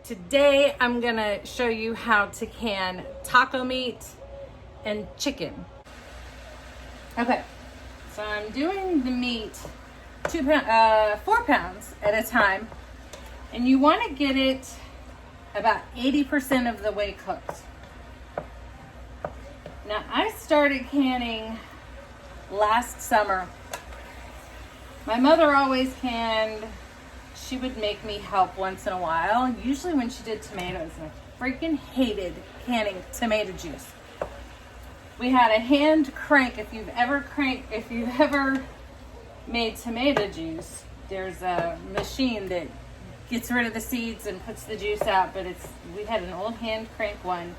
Today I'm gonna show you how to can taco meat and chicken. Okay, so I'm doing the meat 4 pounds at a time, and you want to get it about 80% of the way cooked. Now I started canning last summer. My mother always canned. She would make me help once in a while, usually when she did tomatoes, and I freaking hated canning tomato juice. We had a hand crank. If you've ever made tomato juice, there's a machine that gets rid of the seeds and puts the juice out, but we had an old hand crank one,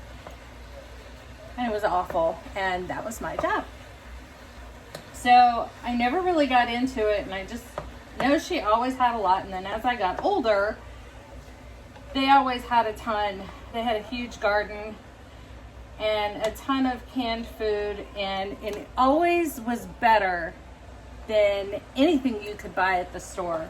and it was awful, and that was my job. So I never really got into it, and I just know she always had a lot. And then as I got older, they always had a ton. They had a huge garden and a ton of canned food, and it always was better than anything you could buy at the store.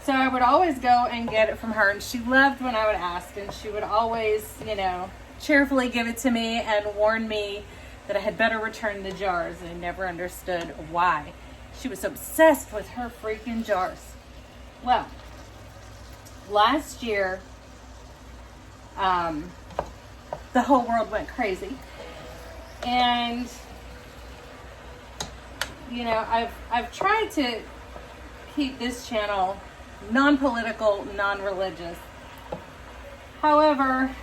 So I would always go and get it from her, and she loved when I would ask, and she would always, cheerfully give it to me and warn me that I had better return the jars, and I never understood why. She was obsessed with her freaking jars. Well, last year, the whole world went crazy. And, I've tried to keep this channel non-political, non-religious. However,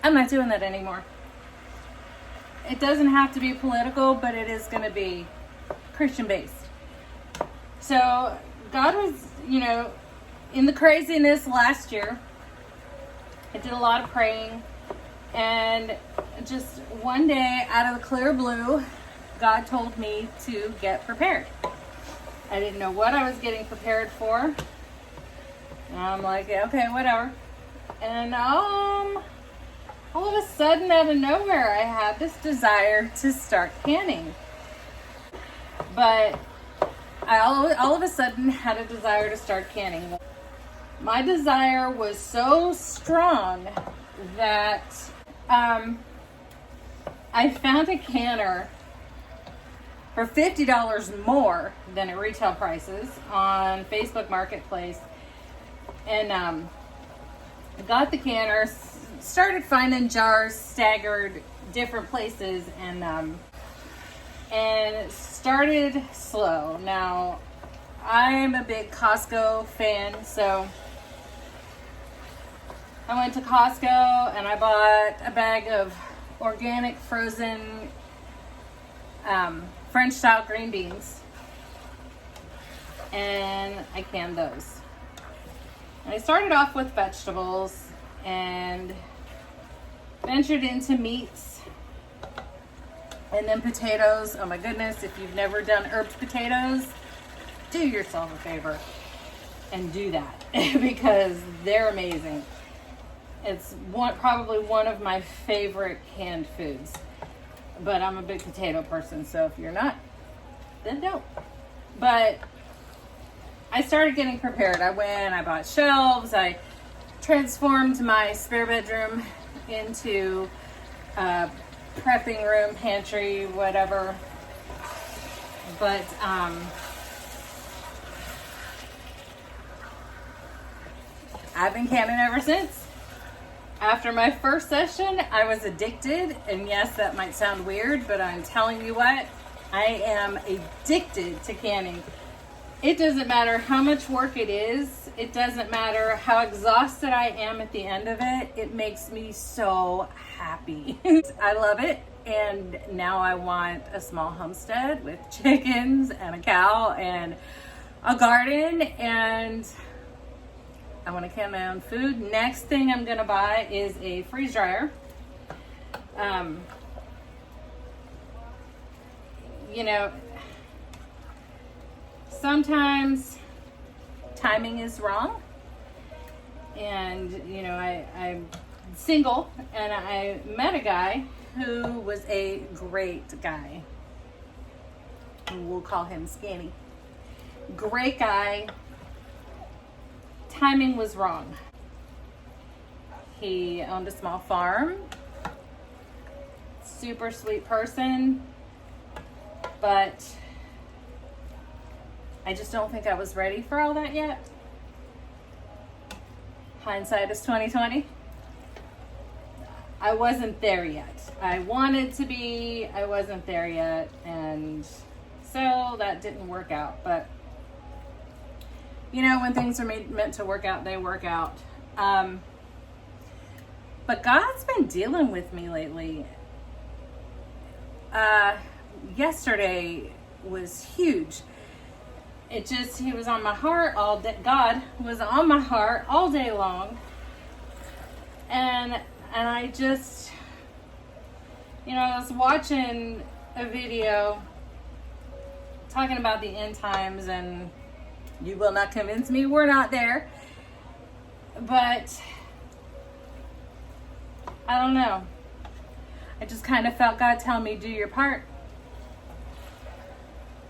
I'm not doing that anymore. It doesn't have to be political, but it is going to be Christian based. So God was, in the craziness last year, I did a lot of praying, and just one day out of the clear blue, God told me to get prepared. I didn't know what I was getting prepared for. And I'm like, yeah, okay, whatever. And all of a sudden, out of nowhere, I had this desire to start canning. But I all of a sudden had a desire to start canning. My desire was so strong that I found a canner for $50 more than at retail prices on Facebook Marketplace. And got the canner, started finding jars staggered different places, and started slow. Now, I'm a big Costco fan, so I went to Costco and I bought a bag of organic frozen French style green beans, and I canned those. And I started off with vegetables and ventured into meats, and then potatoes. Oh my goodness, if you've never done herbed potatoes, do yourself a favor and do that because they're amazing. It's probably one of my favorite canned foods, but I'm a big potato person, so if you're not, then don't. But I started getting prepared. I bought shelves. I transformed my spare bedroom into a prepping room, pantry, whatever. But I've been canning ever since. After my first session, I was addicted, and yes, that might sound weird, but I'm telling you what, I am addicted to canning. It doesn't matter how much work it is. It doesn't matter how exhausted I am at the end of it. It makes me so happy. I love it. And now I want a small homestead with chickens and a cow and a garden, and I want to can my own food. Next thing I'm going to buy is a freeze dryer. Sometimes timing is wrong, and I'm single, and I met a guy who was a great guy. We'll call him Skinny. Great guy, timing was wrong. He owned a small farm. Super sweet person. But I just don't think I was ready for all that yet. Hindsight is 2020. I wasn't there yet. I wanted to be, I wasn't there yet, and so that didn't work out. But you know, when things are meant to work out, they work out. But God's been dealing with me lately. Yesterday was huge. He was on my heart all day. God was on my heart all day long. And I just, I was watching a video talking about the end times, and you will not convince me we're not there. But I don't know. I just kind of felt God tell me, do your part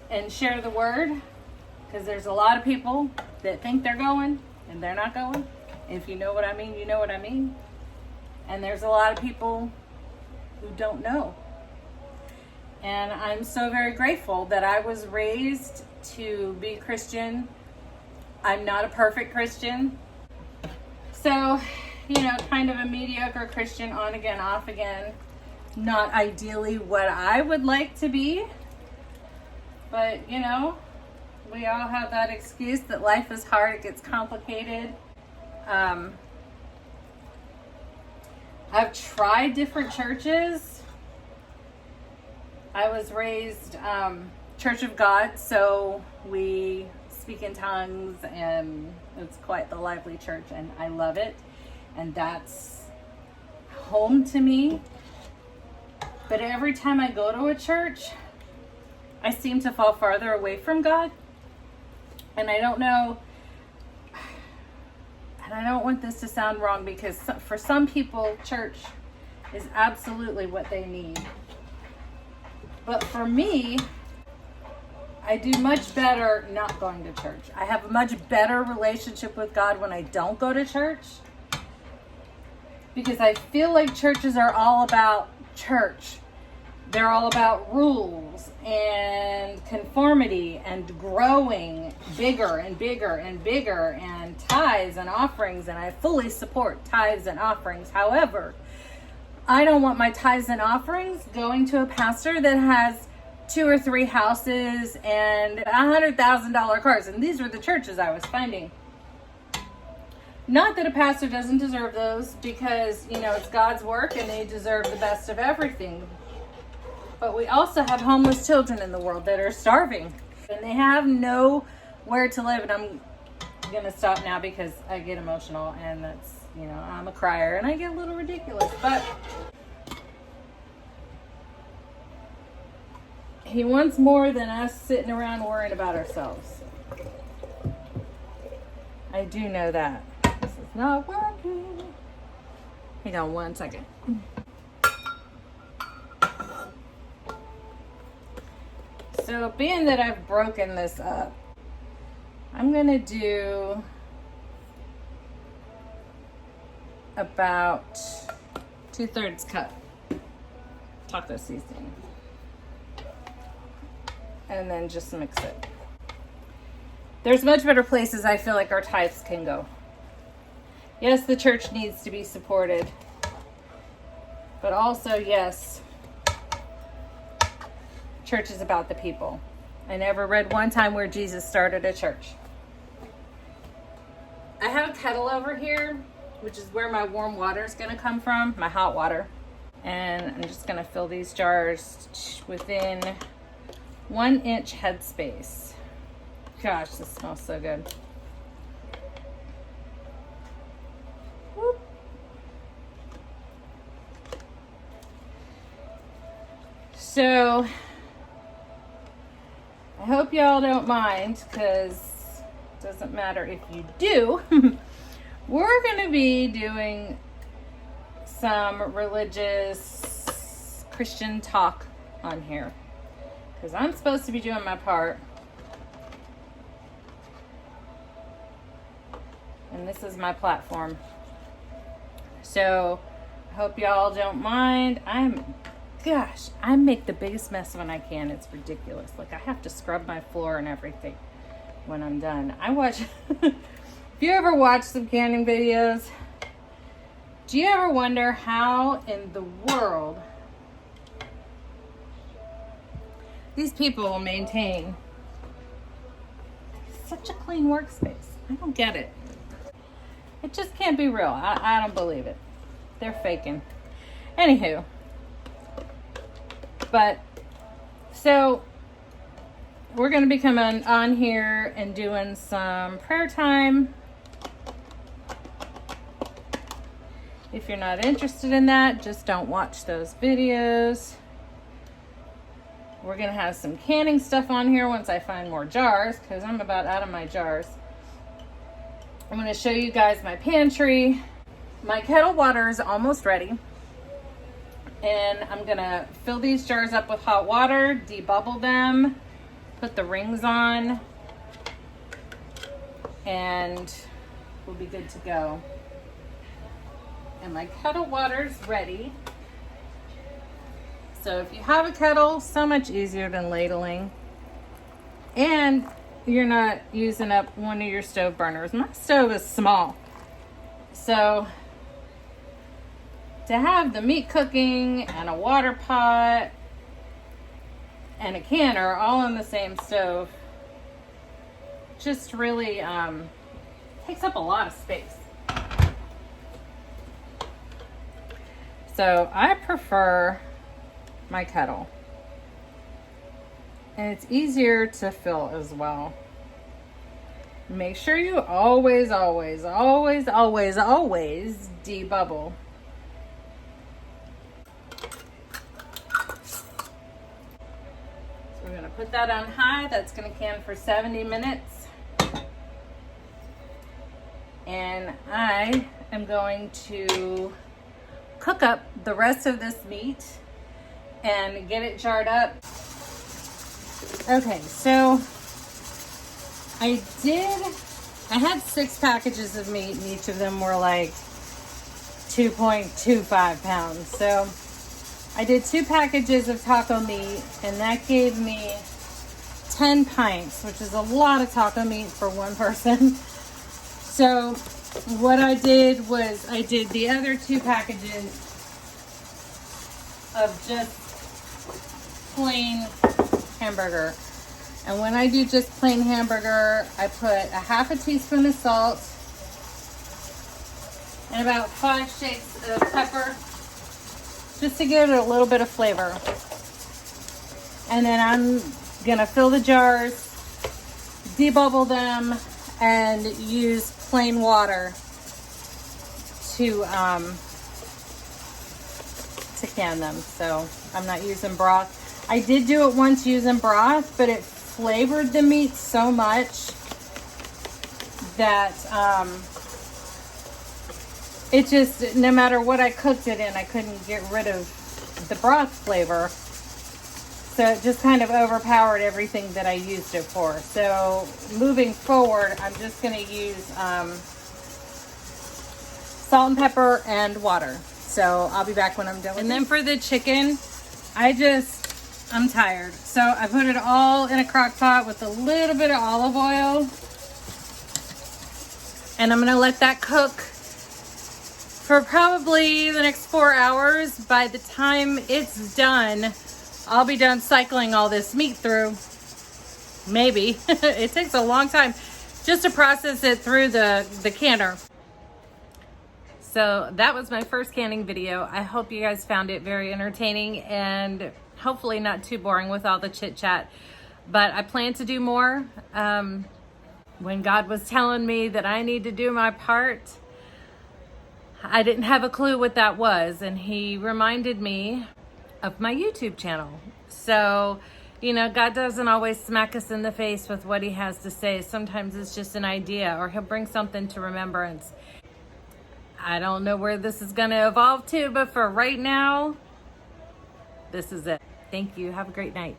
and share the word. Because there's a lot of people that think they're going and they're not going. If you know what I mean, you know what I mean. And there's a lot of people who don't know. And I'm so very grateful that I was raised to be Christian. I'm not a perfect Christian. So, kind of a mediocre Christian, on again, off again. Not ideally what I would like to be. But, we all have that excuse that life is hard, it gets complicated. I've tried different churches. I was raised Church of God, so we speak in tongues, and it's quite the lively church, and I love it. And that's home to me. But every time I go to a church, I seem to fall farther away from God. And I don't know, and I don't want this to sound wrong, because for some people, church is absolutely what they need. But for me, I do much better not going to church. I have a much better relationship with God when I don't go to church, because I feel like churches are all about church. They're all about rules and conformity and growing bigger and bigger and bigger, and tithes and offerings. And I fully support tithes and offerings. However, I don't want my tithes and offerings going to a pastor that has 2 or 3 houses and $100,000 cars. And these were the churches I was finding. Not that a pastor doesn't deserve those, because, it's God's work and they deserve the best of everything. But we also have homeless children in the world that are starving, and they have nowhere to live. And I'm going to stop now because I get emotional, and that's, I'm a crier and I get a little ridiculous. But he wants more than us sitting around worrying about ourselves. I do know that. This is not working. Hang on one second. So being that I've broken this up, I'm going to do about 2/3 cup taco seasoning. And then just mix it. There's much better places I feel like our tithes can go. Yes, the church needs to be supported. But also, yes, church is about the people. I never read one time where Jesus started a church. I have a kettle over here, which is where my warm water is going to come from, my hot water. And I'm just going to fill these jars within 1 inch headspace. Gosh, this smells so good. Whoop. So I hope y'all don't mind, because it doesn't matter if you do. We're going to be doing some religious Christian talk on here, because I'm supposed to be doing my part. and this is my platform. So I hope y'all don't mind. Gosh, I make the biggest mess when I can. It's ridiculous. Like, I have to scrub my floor and everything when I'm done. I watch, if you ever watch some canning videos, do you ever wonder how in the world these people will maintain such a clean workspace? I don't get it. It just can't be real. I don't believe it. They're faking. Anywho. But, so, we're going to be coming on here and doing some prayer time. If you're not interested in that, just don't watch those videos. We're going to have some canning stuff on here once I find more jars, because I'm about out of my jars. I'm going to show you guys my pantry. My kettle water is almost ready. And I'm going to fill these jars up with hot water, debubble them, put the rings on, and we'll be good to go. And my kettle water's ready. So if you have a kettle, so much easier than ladling. And you're not using up one of your stove burners. My stove is small. So to have the meat cooking and a water pot and a canner all on the same stove just really takes up a lot of space. So I prefer my kettle. And it's easier to fill as well. Make sure you always, always, always, always, always debubble. We're going to put that on high. That's going to can for 70 minutes. And I am going to cook up the rest of this meat and get it jarred up. Okay, so I had 6 packages of meat, and each of them were like 2.25 pounds. So I did 2 packages of taco meat, and that gave me 10 pints, which is a lot of taco meat for one person. So what I did was I did the other 2 packages of just plain hamburger. And when I do just plain hamburger, I put a half a teaspoon of salt and about 5 shakes of pepper, just to give it a little bit of flavor. And then I'm gonna fill the jars, debubble them, and use plain water to can them. So I'm not using broth. I did do it once using broth, but it flavored the meat so much that it just, no matter what I cooked it in, I couldn't get rid of the broth flavor. So it just kind of overpowered everything that I used it for. So moving forward, I'm just going to use salt and pepper and water. So I'll be back when I'm done. And then for the chicken, I'm tired. So I put it all in a crock pot with a little bit of olive oil. And I'm going to let that cook for probably the next 4 hours. By the time it's done, I'll be done cycling all this meat through. Maybe. It takes a long time just to process it through the canner. So that was my first canning video. I hope you guys found it very entertaining and hopefully not too boring with all the chit chat. But I plan to do more. When God was telling me that I need to do my part, I didn't have a clue what that was. And he reminded me of my YouTube channel. So, you know, God doesn't always smack us in the face with what he has to say. Sometimes it's just an idea, or he'll bring something to remembrance. I don't know where this is going to evolve to, but for right now, this is it. Thank you. Have a great night.